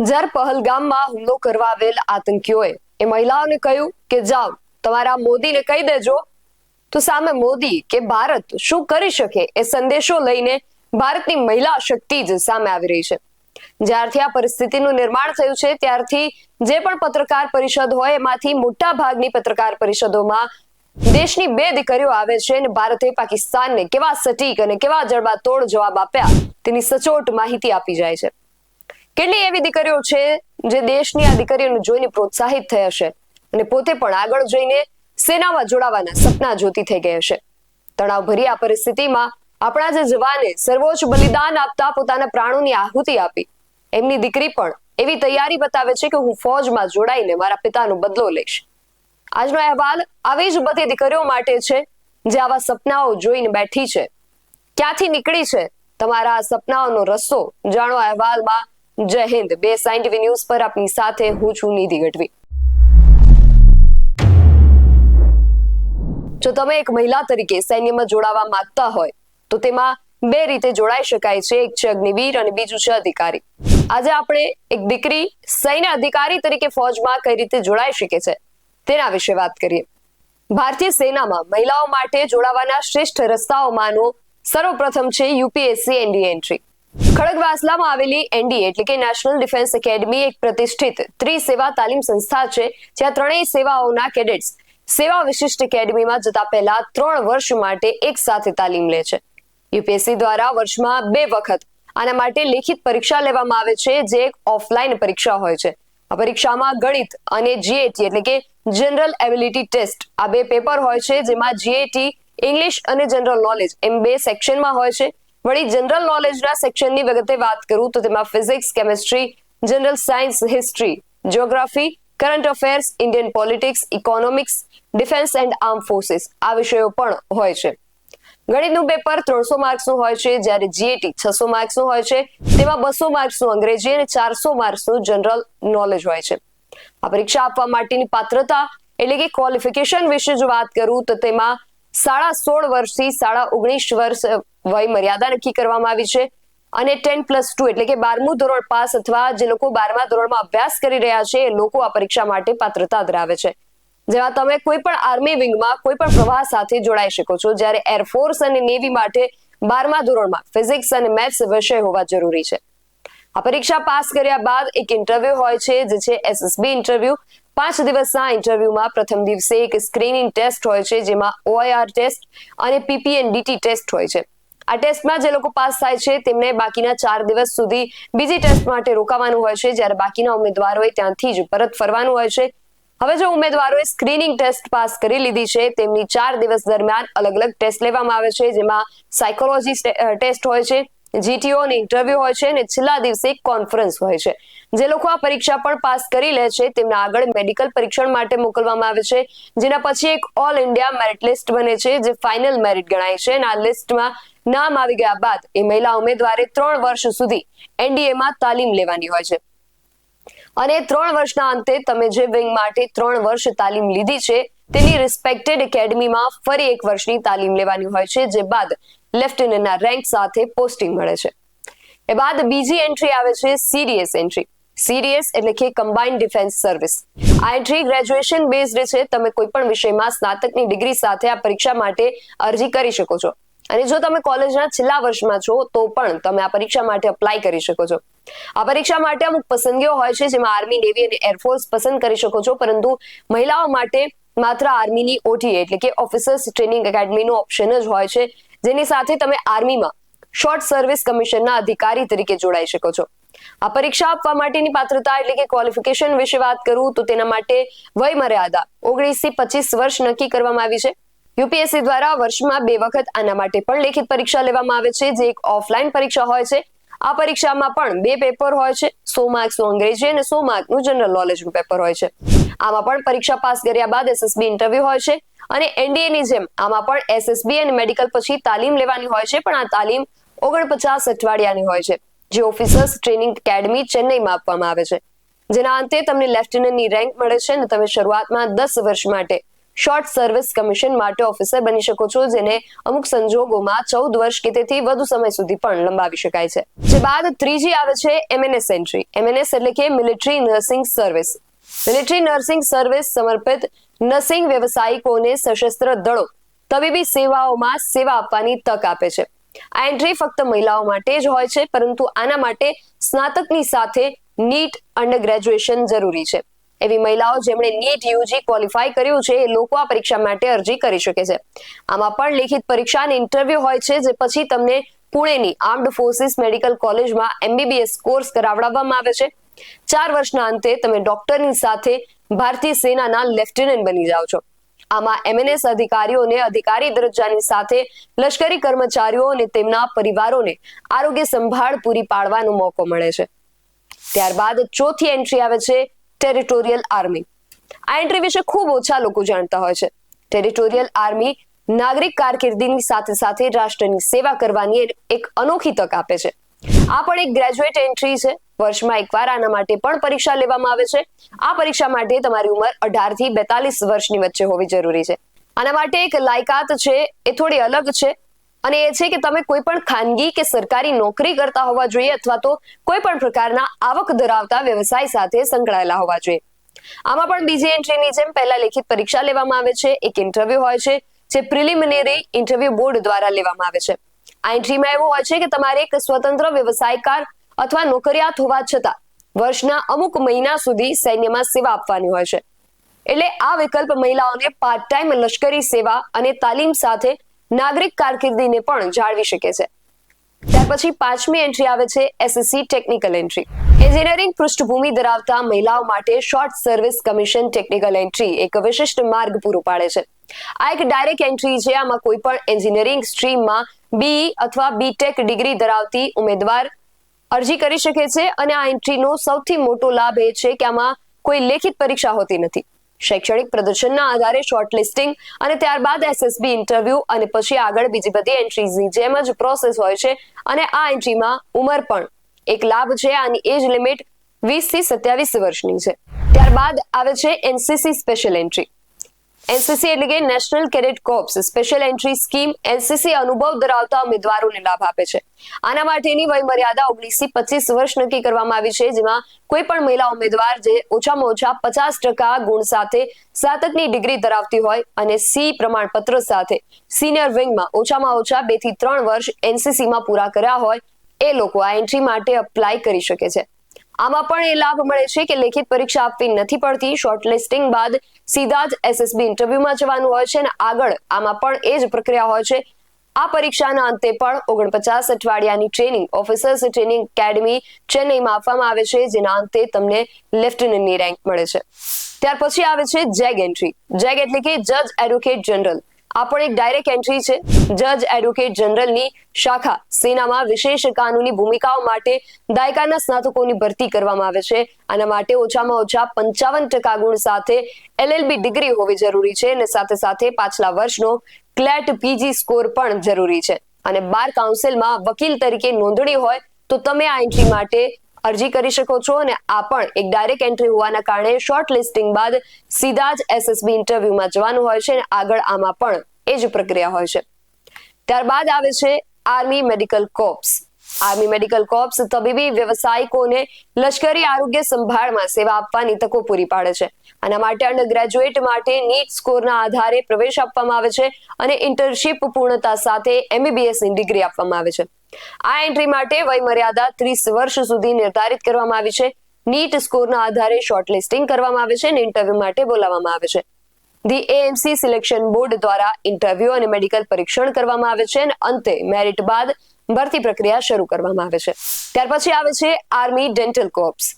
જ્યારે પહલગામમાં હુમલો કરવા આવેલ આતંકીઓએ એ મહિલાઓને કહ્યું કે જાઓ તમારા મોદીને કહી દેજો, તો સામે મોદી કે ભારત શું કરી શકે એ સંદેશો લઈને ભારતની મહિલા શક્તિ જ સામે આવી રહી છે। જ્યારથી આ પરિસ્થિતિનું નિર્માણ થયું છે ત્યારથી જે પણ પત્રકાર પરિષદ હોય એમાંથી મોટા ભાગની પત્રકાર પરિષદોમાં દેશની બે દીકરીઓ આવે છે અને ભારતે પાકિસ્તાનને કેવા સટીક અને કેવા જડબાતોડ જવાબ આપ્યા તેની સચોટ માહિતી આપી જાય છે। કેટલી એવી દીકરીઓ છે જે દેશની આ દીકરીઓને જોઈને પ્રોત્સાહિત થઈ હશે અને પોતે પણ આગળ જઈને સેનામાં જોડાવાના સપના જોતી થઈ ગઈ હશે। તણાવભરી આ પરિસ્થિતિમાં આપણા જે જવાને સર્વોચ્ચ બલિદાન આપતા પોતાના પ્રાણોની આહુતિ આપી, એમની દીકરી પણ એવી તૈયારી બતાવે છે કે હું ફૌજમાં જોડાઈને મારા પિતાનો બદલો લઈશ। આજનો અહેવાલ આવી જ બધી દીકરીઓ માટે છે જે આવા સપનાઓ જોઈને બેઠી છે। ક્યાંથી નીકળી છે તમારા આ સપનાઓનો રસ્તો? જાણો અહેવાલમાં। જય હિન્દ। બે સાયન ટીવી ન્યૂઝ પર આપની સાથે હું છું નિધિ ગઢવી। જો તમે એક મહિલા તરીકે સૈન્યમાં જોડાવા માંગતા હોય તો તેમાં બે રીતે જોડાઈ શકાય છે, એક છે અગ્નિવીર અને બીજું છે અધિકારી। આજે આપણે એક દીકરી સૈન્ય અધિકારી તરીકે ફૌજમાં કઈ રીતે જોડાઈ શકે છે તેના વિશે વાત કરીએ। ભારતીય સેનામાં મહિલાઓ માટે જોડાવાના શ્રેષ્ઠ રસ્તાઓમાંનો સર્વપ્રથમ છે યુપીએસસી એનડીએ એન્ટ્રી। ખડગવાસલામાં આવેલી એનડીએ એટલે કે નેશનલ ડિફેન્સ એકેડમી એક પ્રતિષ્ઠિત ત્રિસેવા તાલીમ સંસ્થા છે, જ્યાં ત્રણેય સેવાઓના કેડેટ્સ સેવા વિશિષ્ટ એકેડમીમાં જતા પહેલા 3 વર્ષ માટે એક સાથે તાલીમ લે છે। યુપીએસસી દ્વારા વર્ષમાં 2 વખત આના માટે લેખિત પરીક્ષા લેવામાં આવે છે, જે એક ઓફલાઈન પરીક્ષા હોય છે। આ પરીક્ષામાં ગણિત અને જીએટી એટલે કે જનરલ એબિલિટી ટેસ્ટ આ 2 પેપર હોય છે, જેમાં જીએટી ઇંગ્લિશ અને જનરલ નોલેજ એમ 2 સેક્શનમાં હોય છે। વળી જનરલ નોલેજના સેક્શનની વિગતે વાત કરું તો તેમાં physics, chemistry, general science, history, geography, current affairs, Indian politics, economics, defence and arm forces આ વિષયો પણ હોય છે। ગણિતનું પેપર 300 માર્ક્સનું હોય છે, જ્યારે જીએટી 600 માર્ક્સનું હોય છે। તેમાં 200 માર્ક્સનું અંગ્રેજી અને 400 માર્ક્સનું જનરલ નોલેજ હોય છે। આ પરીક્ષા આપવા માટેની પાત્રતા એટલે કે ક્વોલિફિકેશન વિશે જો વાત કરું તો તેમાં 16.5 વર્ષથી 19.5 વર્ષ વય મર્યાદા નક્કી કરવામાં આવી છે અને 10+2 એટલે કે 12મું ધોરણ પાસ અથવા જે લોકો 12મા ધોરણમાં અભ્યાસ કરી રહ્યા છે એ લોકો આ પરીક્ષા માટે પાત્રતા ધરાવે છે। જેમાં તમે કોઈ પણ આર્મી વિંગમાં કોઈ પણ પ્રવાહ સાથે જોડાઈ શકો છો, જ્યારે એરફોર્સ અને નેવી માટે 12મા ધોરણમાં ફિઝિક્સ અને મેથ્સ વિષય હોવા જરૂરી છે। આ પરીક્ષા પાસ કર્યા બાદ એક ઇન્ટરવ્યુ હોય છે, જે છે એસએસબી ઇન્ટરવ્યુ। 5 દિવસના ઇન્ટરવ્યુમાં પ્રથમ દિવસે એક સ્ક્રીનિંગ ટેસ્ટ હોય છે, જેમાં ઓઆઈઆર ટેસ્ટ અને પીપીએનડીટી ટેસ્ટ હોય છે। આ ટેસ્ટમાં જે લોકો પાસ થાય છે તેમને બાકીના 4 દિવસ સુધી બીજી ટેસ્ટ માટે રોકાવાનું હોય છે, જ્યારે બાકીના ઉમેદવારોએ ત્યાંથી જ પરત ફરવાનું હોય છે। હવે જો ઉમેદવારોએ સ્ક્રીનિંગ ટેસ્ટ પાસ કરી લીધી છે તેમની 4 દિવસ દરમિયાન અલગ અલગ ટેસ્ટ લેવામાં આવે છે, જેમાં સાયકોલોજી ટેસ્ટ હોય છે, જીટીઓ અને ઇન્ટરવ્યુ હોય છે અને છેલ્લા દિવસે એક કોન્ફરન્સ હોય છે। જે લોકો આ પરીક્ષા પણ પાસ કરી લે છે તેમને આગળ મેડિકલ પરીક્ષણ માટે મોકલવામાં આવે છે, જેના પછી એક ઓલ ઇન્ડિયા મેરિટ લિસ્ટ બને છે, જે ફાઇનલ મેરિટ ગણાય છે અને આ લિસ્ટમાં નામ આવી ગયા બાદ એ મહિલા ઉમેદવારે 3 વર્ષ સુધી એનડીએમાં તાલીમ લેવાની હોય છે અને 3 વર્ષના અંતે તમે જે વિંગ માટે 3 વર્ષ તાલીમ લીધી છે તેની રિસ્પેક્ટેડ એકેડમીમાં ફરી 1 વર્ષની તાલીમ લેવાની હોય છે, જે બાદ લેફ્ટનન્ટના રેન્ક સાથે પોસ્ટિંગ મળે છે। એ બાદ બીજી એન્ટ્રી આવે છે સીડીએસ એન્ટ્રી। સીડીએસ એટલે કે કમ્બાઇન્ડ ડિફેન્સ સર્વિસ। આ એન્ટ્રી ગ્રેજ્યુએશન બેઝડ છે। તમે કોઈ પણ વિષયમાં સ્નાતકની ડિગ્રી સાથે આ પરીક્ષા માટે અરજી કરી શકો છો અને જો તમે કોલેજના છેલ્લા વર્ષમાં છો તો પણ તમે આ પરીક્ષા માટે અપ્લાય કરી શકો છો। આ પરીક્ષા માટે અમુક પસંદગીઓ હોય છે, જેમાં આર્મી, નેવી અને એરફોર્સ પસંદ કરી શકો છો, પરંતુ મહિલાઓ માટે માત્ર આર્મીની ઓટીએ એટલે કે ઓફિસર્સ ટ્રેનિંગ એકેડમીનો ઓપ્શન જ હોય છે, જેની સાથે તમે આર્મીમાં શોર્ટ સર્વિસ કમિશનના અધિકારી તરીકે જોડાઈ શકો છો। આ પરીક્ષા આપવા માટેની પાત્રતા એટલે કે ક્વોલિફિકેશન વિશે વાત કરું તો તેના માટે વય મર્યાદા 19 થી 25 વર્ષ નક્કી કરવામાં આવી છે। યુપીએસસી દ્વારા વર્ષમાં 2 વખત આના માટે પણ લેખિત પરીક્ષા લેવામાં આવે છે, જે એક ઓફલાઈન પરીક્ષા હોય છે। આ પરીક્ષામાં પણ 2 પેપર હોય છે, 100 માર્ક્સનું અંગ્રેજી અને 100 માર્કનું જનરલ નોલેજનું પેપર હોય છે। આમાં પણ પરીક્ષા પાસ કર્યા બાદ એસએસબી ઇન્ટરવ્યુ હોય છે અને એનડીએની જેમ આમાં પણ એસએસબી અને મેડિકલ પછી તાલીમ લેવાની હોય છે, પણ આ તાલીમ 49 અઠવાડિયાની હોય છે, જે ઓફિસર્સ ટ્રેનિંગ એકેડમી ચેન્નઈમાં આપવામાં આવે છે, જેના અંતે તમને લેફ્ટનન્ટની રેન્ક મળે છે અને તમે શરૂઆતમાં 10 વર્ષ માટે શોર્ટ સર્વિસ કમિશન માટે ઓફિસર બની શકો છો, જેને અમુક સંજોગોમાં 14 વર્ષ કે તેથી વધુ સમય સુધી પણ લંબાવી શકાય છે. જે બાદ ત્રીજી આવે છે MNS એન્ટ્રી. MNS એટલે કે military nursing service. Military nursing service સમર્પિત નર્સિંગ વ્યવસાયિકોને સશસ્ત્ર દળો તબીબી સેવાઓમાં સેવા આપવાની તક આપે છે. આ એન્ટ્રી ફક્ત મહિલાઓ માટે જ હોય છે, પરંતુ આના માટે સ્નાતકની સાથે નીટ અંડર ગ્રેજ્યુએશન જરૂરી છે. એવી મહિલાઓ જેમણે નીટ યુજી ક્વોલિફાય કર્યું છે એ લોકો આ પરીક્ષા માટે અરજી કરી શકે છે. આમાં પણ લેખિત પરીક્ષા અને ઇન્ટરવ્યુ હોય છે, જે પછી તમને પુણેની આર્મ્ડ ફોર્સિસ મેડિકલ કોલેજમાં MBBS કોર્સ કરાવડાવવામાં આવે છે. 4 વર્ષના અંતે તમે ડોક્ટરની સાથે ભારતીય સેનાના લેફ્ટનન્ટ બની જાઓ છો. આમાં MNS અધિકારીઓને અધિકારી દરજ્જાની સાથે લશ્કરી કર્મચારીઓ અને તેમના પરિવારોને આરોગ્ય સંભાળ પૂરી પાડવાનો મોકો મળે છે. ત્યારબાદ ચોથી એન્ટ્રી આવે છે ટેરિટોરિયલ આર્મી. આ એન્ટ્રી વિશે ખૂબ ઓછા લોકો જાણતા હોય છે. ટેરિટોરિયલ આર્મી નાગરિક કારકિર્દીની સાથે સાથે રાષ્ટ્રની સેવા કરવાની એક અનોખી તક આપે છે. આ પણ એક ગ્રેજ્યુએટ એન્ટ્રી છે. વર્ષમાં એકવાર આના માટે પણ પરીક્ષા લેવામાં આવે છે. આ પરીક્ષા માટે તમારી ઉંમર 18 થી 42 વર્ષની વચ્ચે હોવી જરૂરી છે. આના માટે એક લાયકાત છે, એ થોડી અલગ છે, અને એ છે કે તમે કોઈ પણ ખાનગી કે સરકારી નોકરી કરતા હોવા જોઈએ અથવા તો કોઈ પણ પ્રકારના આવક ધરાવતા વ્યવસાય સાથે સંકળાયેલા હોવા જોઈએ. આમાં પણ બીજી એન્ટ્રીની જેમ પહેલા લેખિત પરીક્ષા લેવામાં આવે છે. એક ઇન્ટરવ્યુ હોય છે, જે પ્રિલિમિનરી ઇન્ટરવ્યુ બોર્ડ દ્વારા લેવામાં આવે છે. આ એન્ટ્રીમાં એવું હોય છે કે તમારે એક સ્વતંત્ર વ્યવસાયકાર અથવા નોકરિયાત હોવા છતાં વર્ષના અમુક મહિના સુધી સૈન્યમાં સેવા આપવાની હોય છે. એટલે આ વિકલ્પ મહિલાઓને પાર્ટ ટાઈમ લશ્કરી સેવા અને તાલીમ સાથે નાગરિક કારકિર્દીને પણ જાળવી શકે છે. ત્યાર પછી પાંચમી એન્ટ્રી આવે છે SSC ટેકનિકલ એન્ટ્રી. એન્જિનિયરિંગ પૃષ્ઠભૂમિ ધરાવતા મહિલાઓ માટે short service commission technical entry એક વિશિષ્ટ માર્ગ પૂરો પાડે છે. આ એક ડાયરેક્ટ એન્ટ્રી છે. આમાં કોઈ પણ એન્જિનિયરિંગ સ્ટ્રીમમાં BE અથવા BTech ડિગ્રી ધરાવતી ઉમેદવાર અરજી કરી શકે છે, અને આ એન્ટ્રીનો સૌથી મોટો લાભ એ છે કે આમાં કોઈ લેખિત પરીક્ષા હોતી નથી. શૈક્ષણિક પ્રદર્શનના આધારે શોર્ટલિસ્ટિંગ અને ત્યારબાદ SSB ઇન્ટરવ્યુ અને પછી આગળ બીજી બધી એન્ટ્રીઝની જેમ જ પ્રોસેસ હોય છે. અને આ એન્ટ્રીમાં ઉંમર પણ એક લાભ છે. આની એજ લિમિટ 20 થી 27 વર્ષની છે. ત્યારબાદ આવે છે NCC સ્પેશિયલ એન્ટ્રી. NCC એટલે કે national cadet corps special entry scheme NCC અનુભવ ધરાવતા ઉમેદવારોને લાભ આપે છે. આના માટેની વય મર્યાદા 19 થી 25 વર્ષ નક્કી કરવામાં આવી છે, જેમાં કોઈ પણ મહિલા ઉમેદવાર જે ઓછામાં ઓછા 50% ગુણ સાથે સ્નાતકની ડિગ્રી ધરાવતી હોય અને C પ્રમાણપત્ર સાથે સિનિયર વિંગમાં ઓછામાં ઓછા 2 થી 3 વર્ષ NCC માં પૂરા કર્યા હોય એ લોકો આ એન્ટ્રી માટે અપ્લાય કરી શકે છે. આમાં પણ એ લાભ મળે છે કે લેખિત પરીક્ષા આપવી નથી પડતી. શોર્ટલિસ્ટિંગ બાદ સીધા જ SSB ઇન્ટરવ્યુમાં જવાનું હોય છે, અને આગળ આમાં પણ એ જ પ્રક્રિયા હોય છે. આ પરીક્ષાના અંતે પણ 49 અઠવાડિયાની ટ્રેનિંગ ઓફિસર્સ ટ્રેનિંગ એકેડમી ચેન્નઈમાં આપવામાં આવે છે, જેના અંતે તમને લેફ્ટનન્ટની રેન્ક મળે છે. ત્યાર પછી આવે છે જેગ એન્ટ્રી. જેગ એટલે કે જજ એડવોકેટ જનરલ. આ પણ એક ડાયરેક્ટ એન્ટ્રી છે. જજ એડવોકેટ જનરલની શાખા સેનામાં વિશેષ કાનૂની ભૂમિકાઓ માટે દાયકાના સ્નાતકોની ભરતી કરવામાં આવે છે. આના માટે ઓછામાં ઓછા 55% ગુણ સાથે LLB ડિગ્રી હોવી જરૂરી છે, અને સાથે સાથે પાછલા વર્ષનો ક્લેટ PG સ્કોર પણ જરૂરી છે. અને બાર કાઉન્સિલમાં વકીલ તરીકે નોંધણી હોય તો તમે આ એન્ટ્રી માટે અરજી કરી શકો છો. અને આ પણ એક ડાયરેક્ટ એન્ટ્રી હોવાના કારણે શોર્ટ લિસ્ટિંગ બાદ સીધા જ SSB ઇન્ટરવ્યુમાં જવાનું હોય છે, અને આગળ આમાં પણ એ જ પ્રક્રિયા હોય છે. ત્યારબાદ આવે છે army medical corps. Army medical corps તબીબી વ્યવસાયિકોને લશ્કરી આરોગ્ય સંભાળમાં સેવા આપવાની તકો પૂરી પાડે છે. આના માટે અંડર ગ્રેજ્યુએટ માટે નીટ સ્કોરના આધારે પ્રવેશ આપવામાં આવે છે, અને ઇન્ટર્નશિપ પૂર્ણતા સાથે MBBS ની ડિગ્રી આપવામાં આવે છે. આ એન્ટ્રી માટે વય મર્યાદા 30 વર્ષ સુધી નિર્ધારિત કરવામાં આવી છે. નીટ સ્કોરના આધારે શોર્ટલિસ્ટિંગ કરવામાં આવે છે અને ઇન્ટરવ્યુ માટે બોલાવવામાં આવે છે. ધી AMC સિલેક્શન બોર્ડ દ્વારા ઇન્ટરવ્યુ અને મેડિકલ પરીક્ષણ કરવામાં આવે છે, અને અંતે મેરિટ બાદ ભરતી પ્રક્રિયા શરૂ કરવામાં આવે છે. ત્યાર પછી આવે છે army dental corps.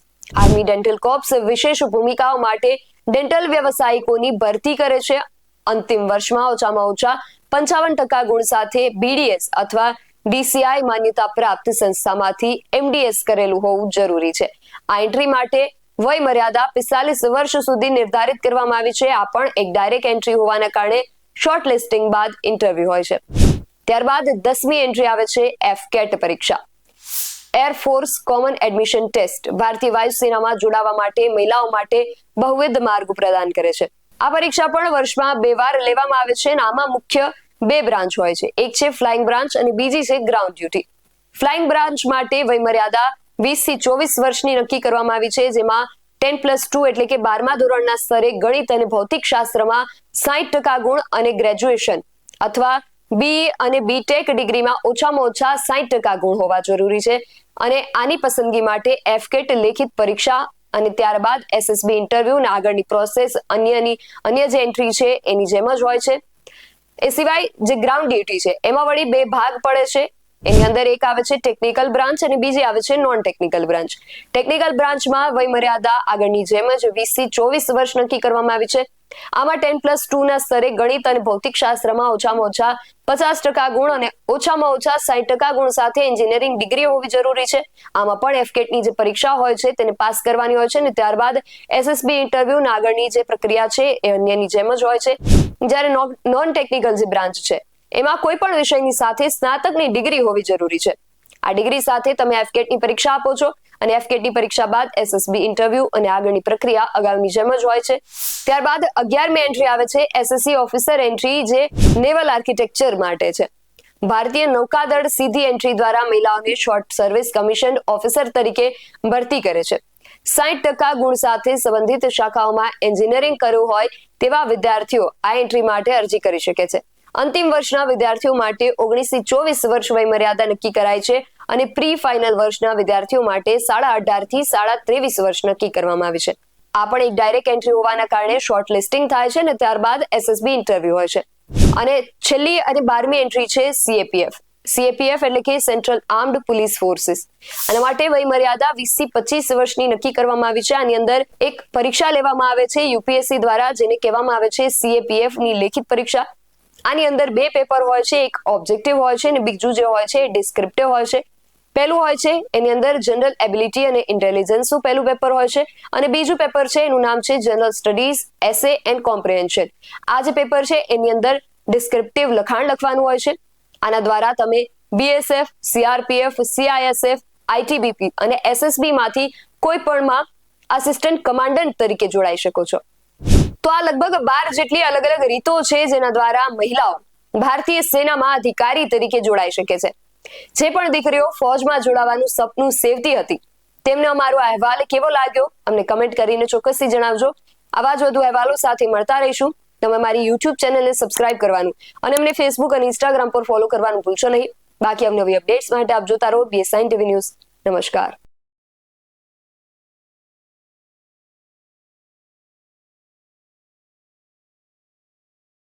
Army dental corps વિશેષ ભૂમિકાઓ માટે ડેન્ટલ વ્યવસાયિકોની ભરતી કરે છે. અંતિમ વર્ષમાં ઓછામાં ઓછા 55% ગુણ સાથે BDS અથવા DCI માન્યતા પ્રાપ્ત સંસ્થામાંથી MDS કરેલું હોવું જરૂરી છે. આ એન્ટ્રી માટે વય મર્યાદા 45 વર્ષ સુધી નિર્ધારિત કરવામાં આવી છે. આ પણ એક ડાયરેક્ટ એન્ટ્રી હોવાના કારણે શોર્ટ લિસ્ટિંગ બાદ ઇન્ટરવ્યુ હોય છે. ત્યારબાદ 10મી એન્ટ્રી આવે છે FCAT પરીક્ષા. એરફોર્સ કોમન એડમિશન ટેસ્ટ ભારતીય વાયુસેનામાં જોડાવા માટે મહિલાઓ માટે બહુવિધ માર્ગ પ્રદાન કરે છે. આ પરીક્ષા પણ વર્ષમાં 2 વાર લેવામાં આવે છે અને આમાં મુખ્ય 2 બ્રાન્ચ હોય છે. એક છે ફ્લાઇંગ બ્રાન્ચ અને બીજી છે ગ્રાઉન્ડ ડ્યુટી. ફ્લાઇંગ બ્રાન્ચ માટે વયમર્યાદા 20 થી 24 વર્ષની નક્કી કરવામાં આવી છે, જેમાં 10+2 એટલે કે 12મા ધોરણના સ્તરે ગણિત અને ભૌતિક શાસ્ત્રમાં 60% ગુણ અને ગ્રેજ્યુએશન અથવા BE અને BTech ડિગ્રીમાં ઓછામાં ઓછા 60% ગુણ હોવા જરૂરી છે. અને આની પસંદગી માટે FCAT લેખિત પરીક્ષા અને ત્યારબાદ SSB ઇન્ટરવ્યુ અને આગળની પ્રોસેસ અન્ય જે એન્ટ્રી છે એની જેમ જ હોય છે. એ સિવાય જે ગ્રાઉન્ડ ડ્યુટી છે એમાં વળી 2 ભાગ પડે છે. એની અંદર એક આવે છે ટેકનિકલ બ્રાન્ચ અને બીજી આવે છે નોન ટેકનિકલ બ્રાન્ચ. ટેકનિકલ બ્રાન્ચમાં વયમર્યાદા આગળની જેમ જ 20 થી 24 વર્ષ નક્કી કરવામાં આવી છે. આમાં 10+2 ના સ્તરે ગણિત અને ભૌતિક શાસ્ત્રમાં ઓછામાં ઓછા 50% ગુણ અને ઓછામાં ઓછા 60% ગુણ સાથે એન્જિનિયરિંગ ડિગ્રી હોવી જરૂરી છે. આમાં પણ FCAT ની જે પરીક્ષા હોય છે તેને પાસ કરવાની હોય છે અને ત્યારબાદ SSB ઇન્ટરવ્યુ અને આગળની જે પ્રક્રિયા છે એ અન્યની જેમ જ હોય છે. જ્યારે નોન ટેકનિકલ જે બ્રાન્ચ છે એમાં કોઈ પણ વિષયની સાથે સ્નાતકની ડિગ્રી હોવી જરૂરી છે. આ ડિગ્રી સાથે તમે FCAT ની પરીક્ષા આપો છો અને FCAT ની પરીક્ષા બાદ SSB ઇન્ટરવ્યુ અને આગળની પ્રક્રિયા અગાઉની જેમ જ હોય છે. ત્યારબાદ 11મી એન્ટ્રી આવે છે SSC ઓફિસર એન્ટ્રી, જે નેવલ આર્કિટેક્ચર માટે છે. ભારતીય નૌકાદળ સીધી એન્ટ્રી દ્વારા મહિલાઓને શોર્ટ સર્વિસ કમિશન ઓફિસર તરીકે ભરતી કરે છે. 60% ગુણ સાથે સંબંધિત શાખાઓમાં એન્જિનિયરિંગ કર્યું હોય તેવા વિદ્યાર્થીઓ આ એન્ટ્રી માટે અરજી કરી શકે છે. અંતિમ વર્ષના વિદ્યાર્થીઓ માટે 19 થી 24 વર્ષ વયમર્યાદા નક્કી કરાઈ છે અને પ્રી ફાઇનલ વર્ષના વિદ્યાર્થીઓ માટે 18.5 થી 23.5 વર્ષ નક્કી કરવામાં આવી છે. આ પણ એક ડાયરેક્ટ એન્ટ્રી હોવાના કારણે શોર્ટ લિસ્ટિંગ થાય છે અને ત્યારબાદ SSB ઇન્ટરવ્યુ હોય છે. અને છેલ્લી અને 12મી એન્ટ્રી છે CAPF એટલે કે સેન્ટ્રલ આર્મ્ડ પોલીસ ફોર્સિસ. આના માટે વયમર્યાદા 20 થી 25 વર્ષની નક્કી કરવામાં આવી છે. આની અંદર એક પરીક્ષા લેવામાં આવે છે UPSC દ્વારા, જેને કહેવામાં આવે છે CAPF ની લેખિત પરીક્ષા. આની અંદર 2 પેપર હોય છે, એક ઓબ્જેક્ટિવ હોય છે અને બીજું જે હોય છે એ ડિસ્ક્રિપ્ટિવ હોય છે. પહેલું હોય છે એની અંદર જનરલ એબિલિટી અને ઇન્ટેલિજન્સનું પહેલું પેપર હોય છે અને બીજું પેપર છે એનું નામ છે general studies essay and comprehension. આ જે પેપર છે એની અંદર ડિસ્ક્રિપ્ટિવ લખાણ લખવાનું હોય છે. આના દ્વારા તમે BSF, CRPF, CISF, ITBP અને SSB માંથી કોઈ પણમાં આસિસ્ટન્ટ કમાન્ડન્ટ તરીકે જોડાઈ શકો છો. તો આ લગભગ 12 જેટલી અલગ અલગ રીતો છે જેના દ્વારા મહિલાઓ ભારતીય સેનામાં અધિકારી તરીકે જોડાઈ શકે છે. જે પણ દીકરીઓ ફોજમાં જોડાવાનું સપનું સેવતી હતી તેમને અમારો અહેવાલ કેવો લાગ્યો અમને કમેન્ટ કરીને ચોક્કસથી જણાવજો. આવા જ વધુ અહેવાલો સાથે મળતા રહીશું. તમે મારી YouTube ચેનલને સબસ્ક્રાઇબ કરવાનું અને અમને Facebook અને Instagram પર ફોલો કરવાનું ભૂલશો નહીં. બાકી અવનવી અપડેટ્સ માટે આપ જોતા રહો BS9 TV ન્યૂઝ. નમસ્કાર.